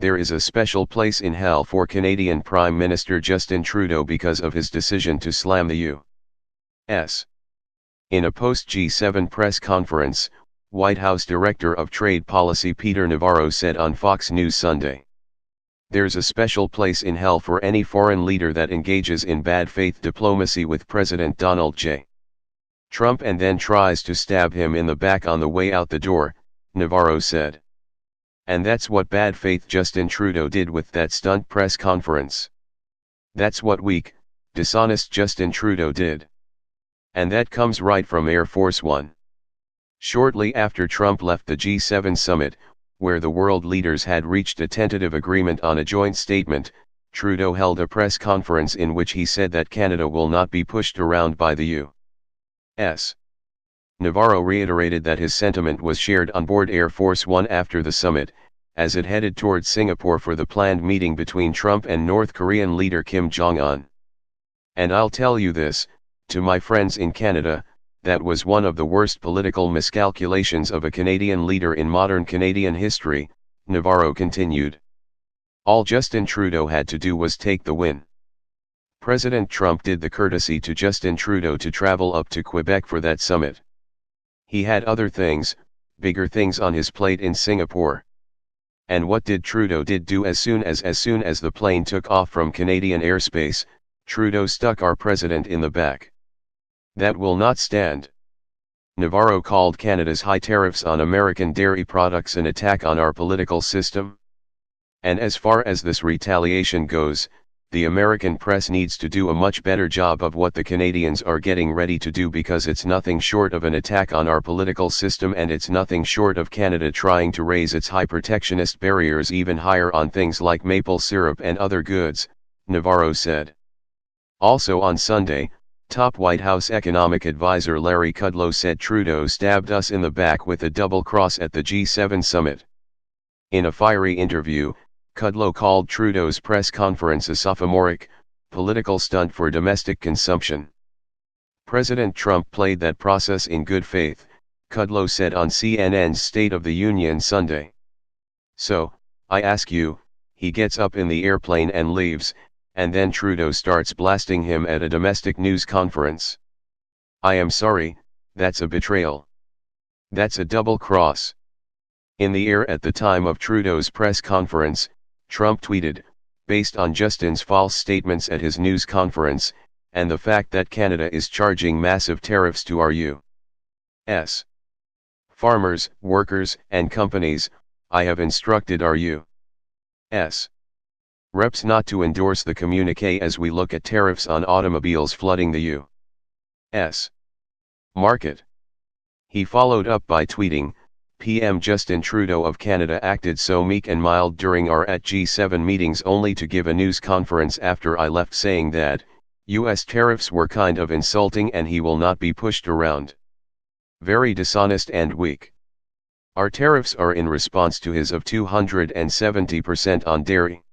There is a special place in hell for Canadian Prime Minister Justin Trudeau because of his decision to slam the U.S. In a post-G7 press conference, White House Director of Trade Policy Peter Navarro said on Fox News Sunday, "There's a special place in hell for any foreign leader that engages in bad faith diplomacy with President Donald J. Trump and then tries to stab him in the back on the way out the door," Navarro said. "And that's what bad faith Justin Trudeau did with that stunt press conference. That's what weak, dishonest Justin Trudeau did. And that comes right from Air Force One." Shortly after Trump left the G7 summit, where the world leaders had reached a tentative agreement on a joint statement, Trudeau held a press conference in which he said that Canada will not be pushed around by the U.S. Navarro reiterated that his sentiment was shared on board Air Force One after the summit, as it headed towards Singapore for the planned meeting between Trump and North Korean leader Kim Jong-un. "And I'll tell you this, to my friends in Canada, that was one of the worst political miscalculations of a Canadian leader in modern Canadian history," Navarro continued. "All Justin Trudeau had to do was take the win. President Trump did the courtesy to Justin Trudeau to travel up to Quebec for that summit. He had other things, bigger things on his plate in Singapore. And what did Trudeau do as soon as the plane took off from Canadian airspace? Trudeau stuck our president in the back. That will not stand." Navarro called Canada's high tariffs on American dairy products an attack on our political system. "And as far as this retaliation goes, the American press needs to do a much better job of what the Canadians are getting ready to do, because it's nothing short of an attack on our political system, and it's nothing short of Canada trying to raise its high protectionist barriers even higher on things like maple syrup and other goods," Navarro said. Also on Sunday, top White House economic advisor Larry Kudlow said Trudeau stabbed us in the back with a double cross at the G7 summit. In a fiery interview, Kudlow called Trudeau's press conference a sophomoric, political stunt for domestic consumption. "President Trump played that process in good faith," Kudlow said on CNN's State of the Union Sunday. "So, I ask you, he gets up in the airplane and leaves, and then Trudeau starts blasting him at a domestic news conference. I am sorry, that's a betrayal. That's a double cross." In the air at the time of Trudeau's press conference, Trump tweeted, "Based on Justin's false statements at his news conference, and the fact that Canada is charging massive tariffs to our U.S. farmers, workers, and companies, I have instructed our U.S. reps not to endorse the communiqué as we look at tariffs on automobiles flooding the U.S. market." He followed up by tweeting, "PM Justin Trudeau of Canada acted so meek and mild during our at G7 meetings, only to give a news conference after I left saying that U.S. tariffs were kind of insulting and he will not be pushed around. Very dishonest and weak. Our tariffs are in response to his of 270% on dairy.